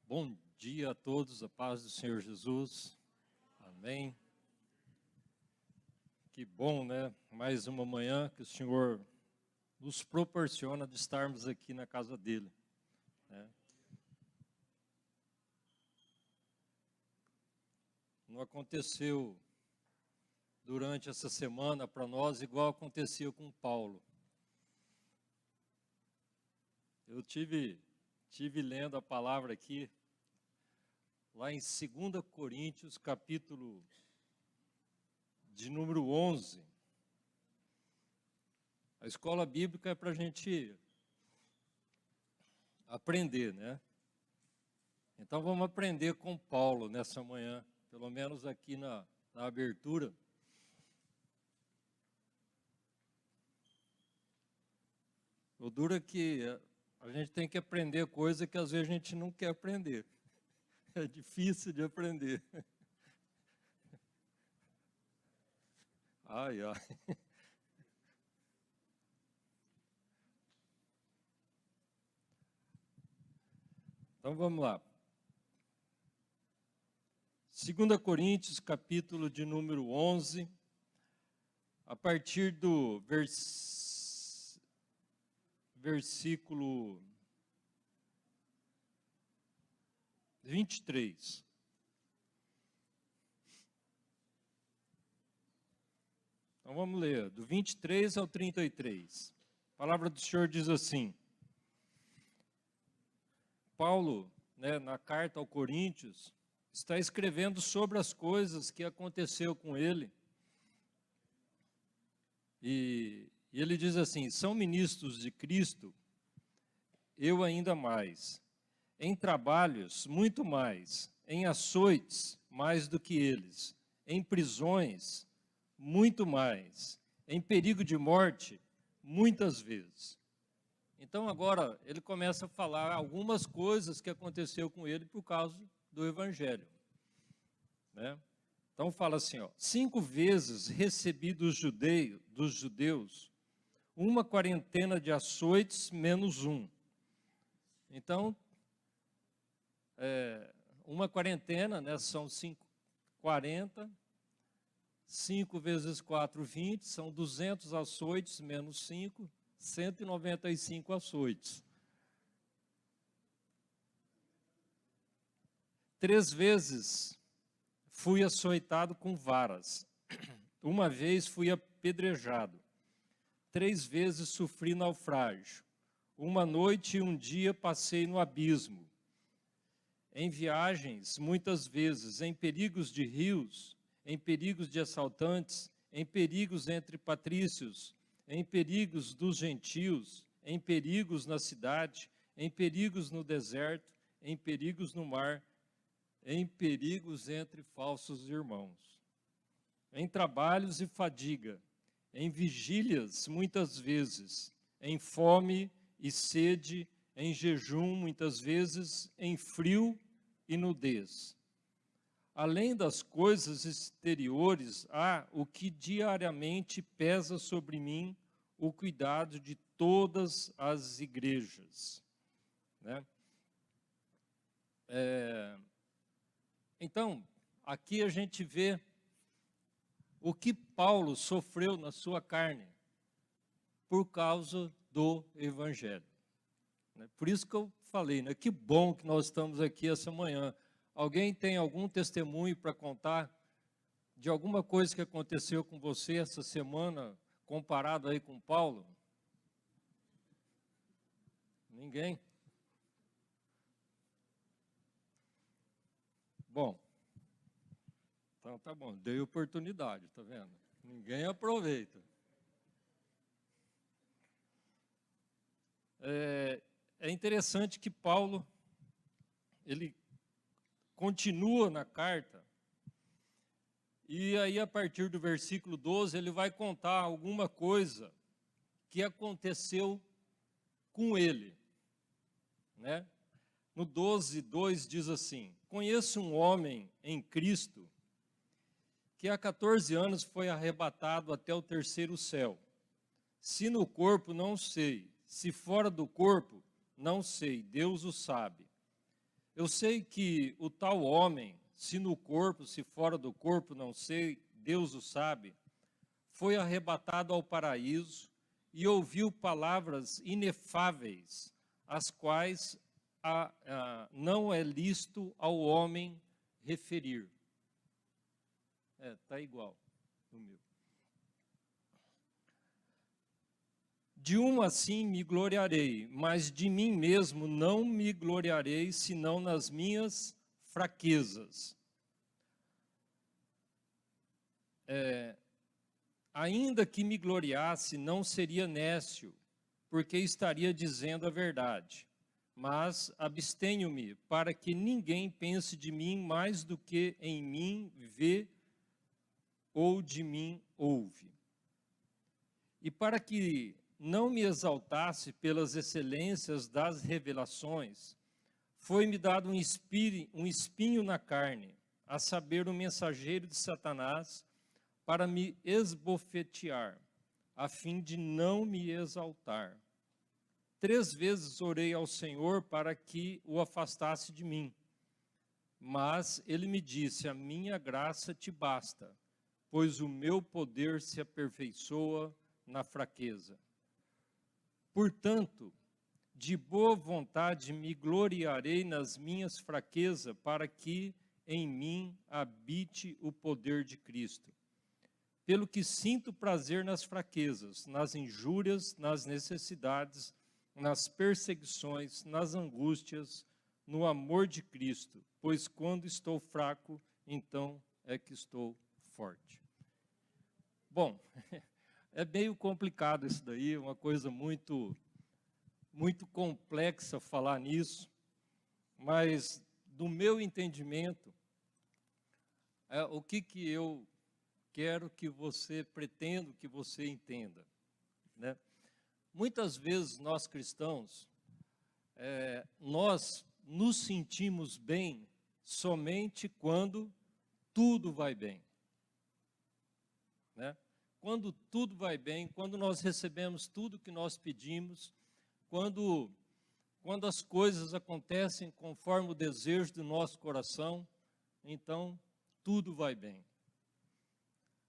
Bom dia a todos, a paz do Senhor Jesus. Amém. Que bom, né? Mais uma manhã que o Senhor nos proporciona de estarmos aqui na casa dele, né? Não aconteceu durante essa semana para nós igual aconteceu com Paulo. Eu tive lendo a palavra aqui, lá em 2 Coríntios, capítulo de número 11. A escola bíblica é para a gente aprender, né? Então vamos aprender com Paulo nessa manhã, pelo menos aqui na abertura. O duro é que a gente tem que aprender coisa que às vezes a gente não quer aprender. É difícil de aprender. Ai, ai. Então vamos lá. 2 Coríntios, capítulo de número 11, a partir do versículo 23. Então vamos ler, do 23 ao 33. A palavra do Senhor diz assim: Paulo, né, na carta ao Coríntios, está escrevendo sobre as coisas que aconteceu com ele. E ele diz assim: são ministros de Cristo, eu ainda mais, em trabalhos muito mais, em açoites mais do que eles, em prisões muito mais, em perigo de morte muitas vezes. Então agora ele começa a falar algumas coisas que aconteceu com ele por causa do Evangelho, né? Então fala assim, 5 vezes recebi dos judeus uma quarentena de açoites menos um. Então, uma quarentena, né, são 40, 5 vezes 4, 20, são 200 açoites menos 5, 195 açoites. 3 vezes fui açoitado com varas. Uma vez fui apedrejado. 3 vezes sofri naufrágio. Uma noite e um dia passei no abismo. Em viagens, muitas vezes, em perigos de rios, em perigos de assaltantes, em perigos entre patrícios, em perigos dos gentios, em perigos na cidade, em perigos no deserto, em perigos no mar, em perigos entre falsos irmãos, em trabalhos e fadiga, em vigílias muitas vezes, em fome e sede, em jejum muitas vezes, em frio e nudez. Além das coisas exteriores, há o que diariamente pesa sobre mim, o cuidado de todas as igrejas, né? Então, aqui a gente vê o que Paulo sofreu na sua carne por causa do Evangelho. Por isso que eu falei, né? Que bom que nós estamos aqui essa manhã. Alguém tem algum testemunho para contar de alguma coisa que aconteceu com você essa semana, comparado aí com Paulo? Ninguém? Bom, então tá bom, dei oportunidade, tá vendo? Ninguém aproveita. É interessante que Paulo, ele continua na carta, e aí a partir do versículo 12, ele vai contar alguma coisa que aconteceu com ele, né? No 12:2 diz assim: conheço um homem em Cristo que há 14 anos foi arrebatado até o terceiro céu. Se no corpo, não sei. Se fora do corpo, não sei. Deus o sabe. Eu sei que o tal homem, se no corpo, se fora do corpo, não sei, Deus o sabe, foi arrebatado ao paraíso e ouviu palavras inefáveis, as quais não é lícito ao homem referir. Está igual no meu. De uma assim me gloriarei, mas de mim mesmo não me gloriarei, senão nas minhas fraquezas. Ainda que me gloriasse, não seria nécio, porque estaria dizendo a verdade. Mas abstenho-me, para que ninguém pense de mim mais do que em mim vê ou de mim ouve. E para que não me exaltasse pelas excelências das revelações, foi-me dado um espinho na carne, a saber, o mensageiro de Satanás, para me esbofetear, a fim de não me exaltar. 3 vezes orei ao Senhor para que o afastasse de mim. Mas ele me disse: a minha graça te basta, pois o meu poder se aperfeiçoa na fraqueza. Portanto, de boa vontade me gloriarei nas minhas fraquezas, para que em mim habite o poder de Cristo. Pelo que sinto prazer nas fraquezas, nas injúrias, nas necessidades, nas perseguições, nas angústias, no amor de Cristo, pois quando estou fraco, então é que estou forte. Bom, é meio complicado isso daí, uma coisa muito complexa falar nisso, mas do meu entendimento, o que eu quero que você, pretendo que você entenda, né? Muitas vezes nós cristãos, nós nos sentimos bem somente quando tudo vai bem, né? Quando tudo vai bem, quando nós recebemos tudo que nós pedimos, quando as coisas acontecem conforme o desejo do nosso coração, então tudo vai bem.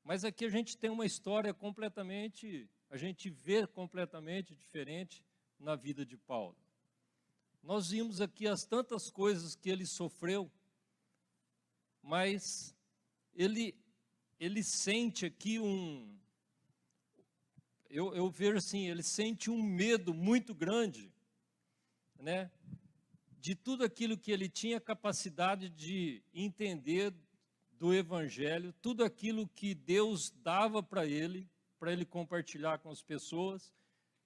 Mas aqui a gente tem uma história a gente vê completamente diferente na vida de Paulo. Nós vimos aqui as tantas coisas que ele sofreu, mas ele sente aqui eu vejo assim, ele sente um medo muito grande, né, de tudo aquilo que ele tinha capacidade de entender do Evangelho, tudo aquilo que Deus dava para ele compartilhar com as pessoas.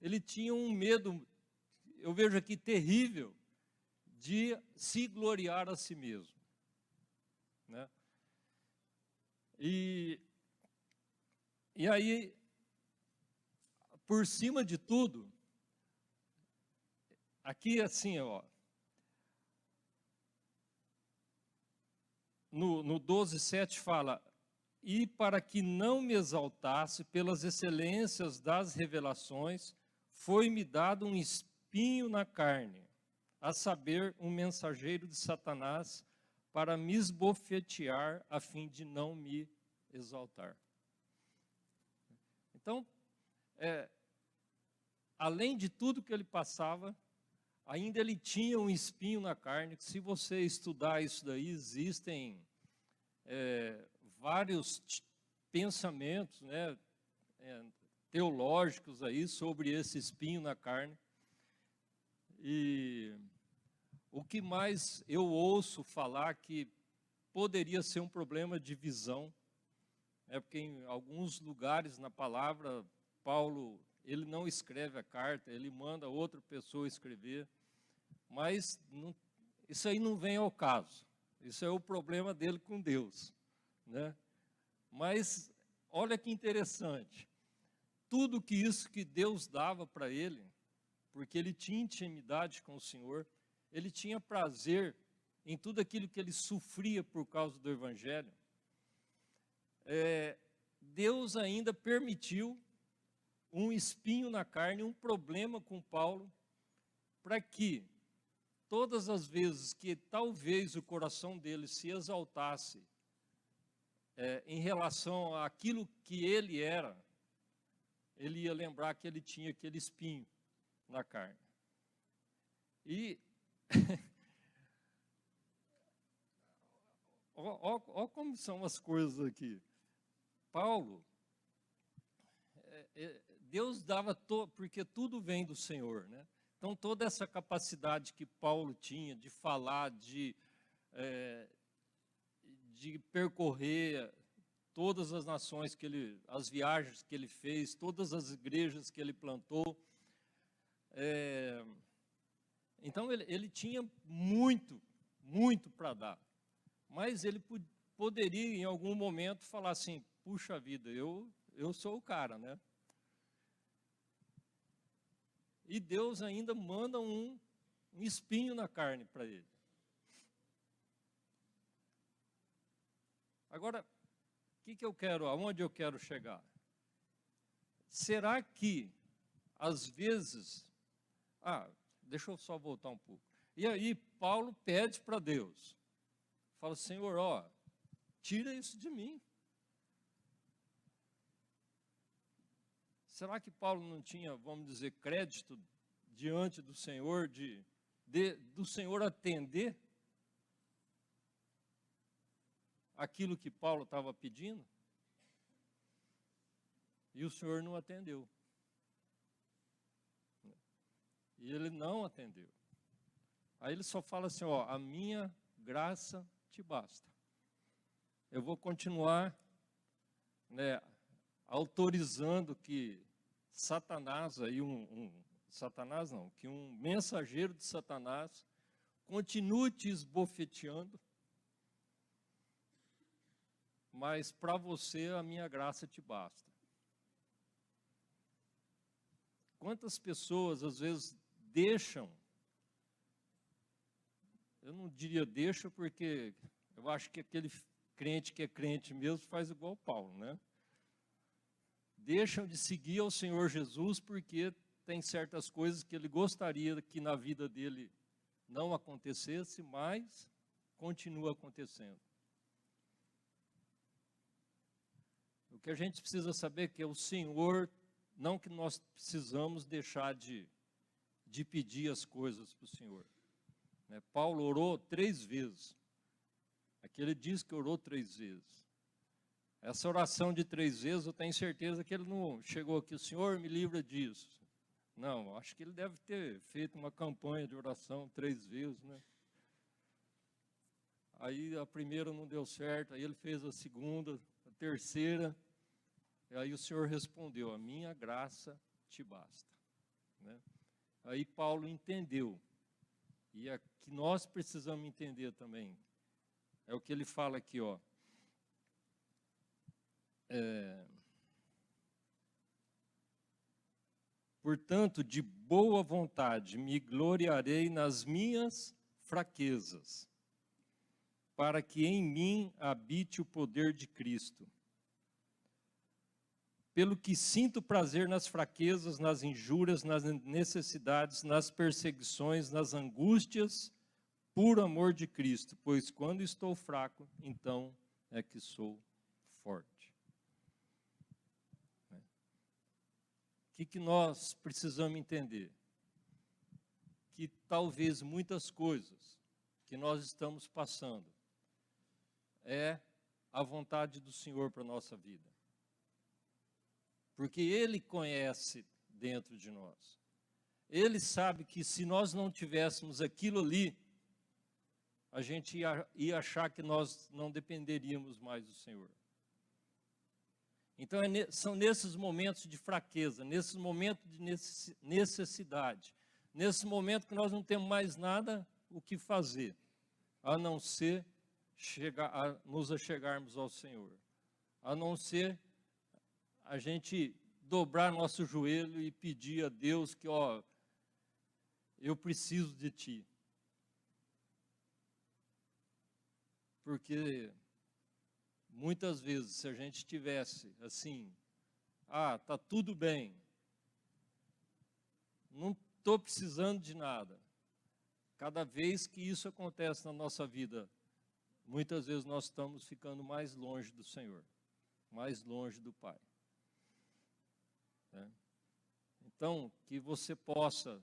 Ele tinha um medo, eu vejo aqui, terrível, de se gloriar a si mesmo, né? E aí, por cima de tudo, aqui assim, ó, no 12:7 fala: e para que não me exaltasse pelas excelências das revelações, foi-me dado um espinho na carne, a saber, um mensageiro de Satanás, para me esbofetear, a fim de não me exaltar. Então, além de tudo que ele passava, ainda ele tinha um espinho na carne, que se você estudar isso daí, existem vários pensamentos, né, teológicos aí sobre esse espinho na carne. E o que mais eu ouço falar que poderia ser um problema de visão, porque em alguns lugares na palavra, Paulo, ele não escreve a carta, ele manda outra pessoa escrever, mas isso aí não vem ao caso. Isso é o problema dele com Deus, né? Mas olha que interessante, tudo isso que Deus dava para ele, porque ele tinha intimidade com o Senhor, ele tinha prazer em tudo aquilo que ele sofria por causa do Evangelho, Deus ainda permitiu um espinho na carne, um problema com Paulo, para que todas as vezes que talvez o coração dele se exaltasse em relação àquilo que ele era, ele ia lembrar que ele tinha aquele espinho na carne. E ó como são as coisas aqui. Paulo, Deus dava, porque tudo vem do Senhor, né? Então, toda essa capacidade que Paulo tinha de falar, de percorrer todas as nações as viagens que ele fez, todas as igrejas que ele plantou. Então, ele tinha muito, muito para dar. Mas ele poderia, em algum momento, falar assim, puxa vida, eu sou o cara, né? E Deus ainda manda um espinho na carne para ele. Agora, o que eu quero, aonde eu quero chegar? Será que, às vezes... deixa eu só voltar um pouco. E aí, Paulo pede para Deus. Fala, Senhor, tira isso de mim. Será que Paulo não tinha, vamos dizer, crédito diante do Senhor, do Senhor atender aquilo que Paulo estava pedindo? E o Senhor não atendeu. E ele não atendeu. Aí ele só fala assim, a minha graça te basta. Eu vou continuar, autorizando que Satanás, aí Satanás não, que um mensageiro de Satanás continue te esbofeteando, mas para você a minha graça te basta. Quantas pessoas às vezes deixam, eu não diria deixa porque eu acho que aquele crente que é crente mesmo faz igual Paulo, né? Deixam de seguir ao Senhor Jesus porque tem certas coisas que ele gostaria que na vida dele não acontecesse, mas continua acontecendo. O que a gente precisa saber é que o Senhor, não que nós precisamos deixar de pedir as coisas para o Senhor. Paulo orou 3 vezes. Aqui ele diz que orou 3 vezes. Essa oração de 3 vezes, eu tenho certeza que ele não chegou aqui, o Senhor me livra disso. Não, acho que ele deve ter feito uma campanha de oração 3 vezes, né? Aí a primeira não deu certo, aí ele fez a segunda, a terceira, e aí o Senhor respondeu, a minha graça te basta, né? Aí Paulo entendeu, e é que nós precisamos entender também, é o que ele fala aqui, portanto, de boa vontade me gloriarei nas minhas fraquezas, para que em mim habite o poder de Cristo. Pelo que sinto prazer nas fraquezas, nas injúrias, nas necessidades, nas perseguições, nas angústias, por amor de Cristo, pois quando estou fraco, então é que sou forte. O que nós precisamos entender? Que talvez muitas coisas que nós estamos passando é a vontade do Senhor para a nossa vida. Porque Ele conhece dentro de nós. Ele sabe que se nós não tivéssemos aquilo ali, a gente ia achar que nós não dependeríamos mais do Senhor. Então, são nesses momentos de fraqueza, nesses momentos de necessidade, nesse momento que nós não temos mais nada o que fazer, a não ser nos achegarmos ao Senhor, a não ser a gente dobrar nosso joelho e pedir a Deus que, eu preciso de Ti. Porque muitas vezes, se a gente tivesse assim, tá tudo bem, não estou precisando de nada, Cada vez que isso acontece na nossa vida, muitas vezes nós estamos ficando mais longe do Senhor, mais longe do Pai. Né? Então, que você possa,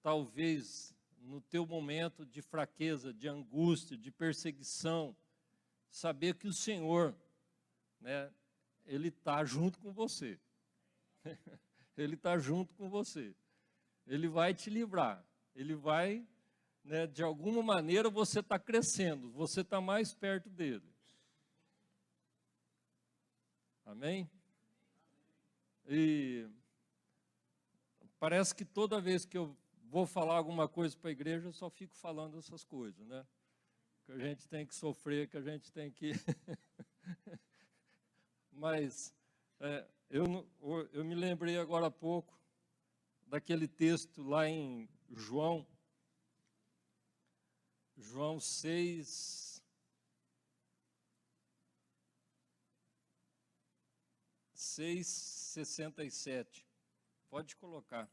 talvez, no teu momento de fraqueza, de angústia, de perseguição, saber que o Senhor, né, Ele está junto com você. Ele está junto com você. Ele vai te livrar. Ele vai, né, de alguma maneira você está crescendo, você está mais perto dele. Amém? E parece que toda vez que eu vou falar alguma coisa para a igreja, eu só fico falando essas coisas, né? Que a gente tem que sofrer, que a gente tem que... Mas eu me lembrei agora há pouco daquele texto lá em João 6:67. Pode colocar.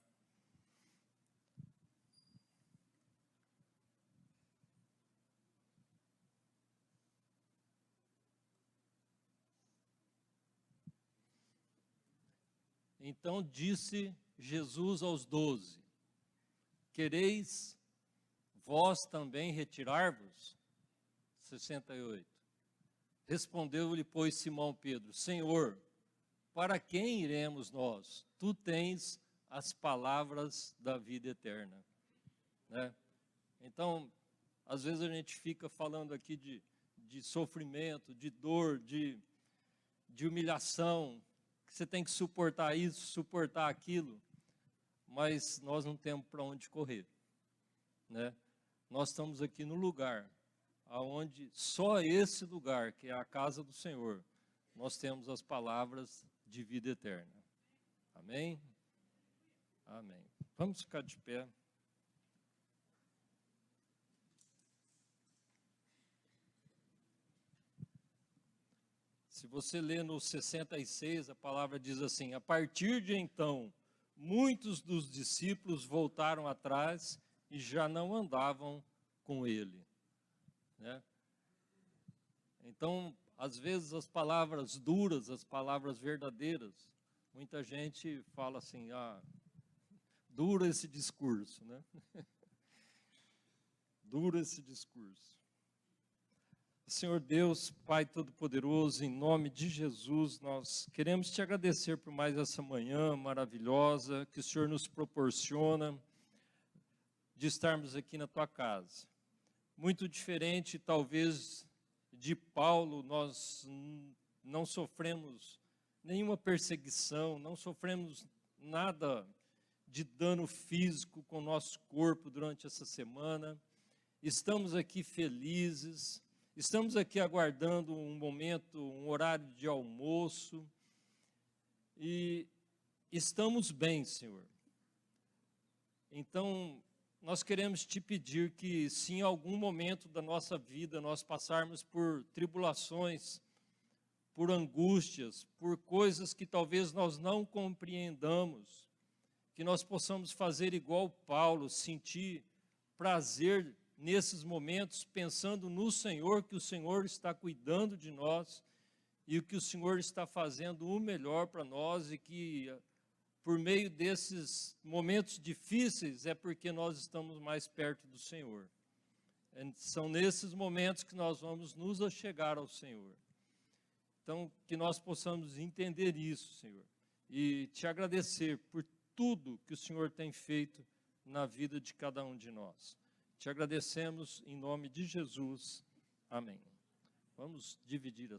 Então disse Jesus aos 12: quereis vós também retirar-vos? 68. Respondeu-lhe, pois, Simão Pedro: Senhor, para quem iremos nós? Tu tens as palavras da vida eterna. Né? Então, às vezes a gente fica falando aqui de sofrimento, de dor, de humilhação, que você tem que suportar isso, suportar aquilo, mas nós não temos para onde correr. Né? Nós estamos aqui no lugar, aonde só esse lugar, que é a casa do Senhor, nós temos as palavras de vida eterna. Amém? Amém. Vamos ficar de pé. Se você ler no 66, a palavra diz assim: a partir de então, muitos dos discípulos voltaram atrás e já não andavam com ele. Né? Então, às vezes as palavras duras, as palavras verdadeiras, muita gente fala assim, duro esse discurso, né? Duro esse discurso. Senhor Deus, Pai Todo-Poderoso, em nome de Jesus, nós queremos te agradecer por mais essa manhã maravilhosa que o Senhor nos proporciona de estarmos aqui na tua casa. Muito diferente, talvez, de Paulo, nós não sofremos nenhuma perseguição, não sofremos nada de dano físico com o nosso corpo durante essa semana. Estamos aqui felizes, estamos aqui aguardando um momento, um horário de almoço, e estamos bem, Senhor. Então, nós queremos te pedir que, se em algum momento da nossa vida nós passarmos por tribulações, por angústias, por coisas que talvez nós não compreendamos, que nós possamos fazer igual Paulo, sentir prazer nesses momentos, pensando no Senhor, que o Senhor está cuidando de nós e que o Senhor está fazendo o melhor para nós, e que por meio desses momentos difíceis é porque nós estamos mais perto do Senhor. São nesses momentos que nós vamos nos achegar ao Senhor. Então, que nós possamos entender isso, Senhor, e te agradecer por tudo que o Senhor tem feito na vida de cada um de nós. Te agradecemos em nome de Jesus. Amém. Vamos dividir